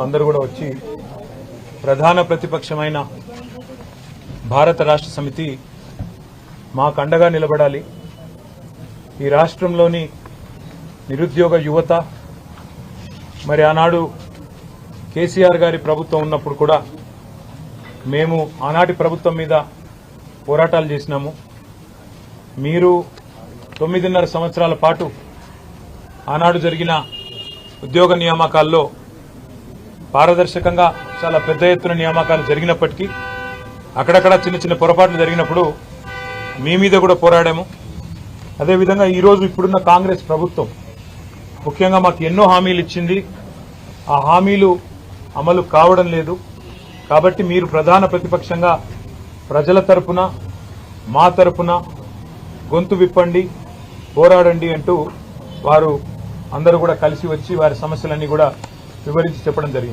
అందరూ కూడా వచ్చి ప్రధాన ప్రతిపక్షమైన భారత రాష్ట్ర సమితి మాకు అండగా నిలబడాలి. ఈ రాష్ట్రంలోని నిరుద్యోగ యువత మరి ఆనాడు కేసీఆర్ గారి ప్రభుత్వం ఉన్నప్పుడు కూడా మేము ఆనాటి ప్రభుత్వం మీద పోరాటాలు చేసినాము. మీరు 9.5 సంవత్సరాల పాటు ఆనాడు జరిగిన ఉద్యోగ నియామకాల్లో పారదర్శకంగా చాలా పెద్ద ఎత్తున నియామకాలు జరిగినప్పటికీ అక్కడక్కడ చిన్న చిన్న పొరపాట్లు జరిగినప్పుడు మీ మీద కూడా పోరాడాము. అదేవిధంగా ఈరోజు ఇప్పుడున్న కాంగ్రెస్ ప్రభుత్వం ముఖ్యంగా మాకు ఎన్నో హామీలు ఇచ్చింది. ఆ హామీలు అమలు కావడం లేదు. కాబట్టి మీరు ప్రధాన ప్రతిపక్షంగా ప్రజల తరపున మా తరపున గొంతు విప్పండి, పోరాడండి అంటూ వారు అందరూ కూడా కలిసి వచ్చి వారి సమస్యలన్నీ కూడా వివరించి చెప్పడం జరిగింది.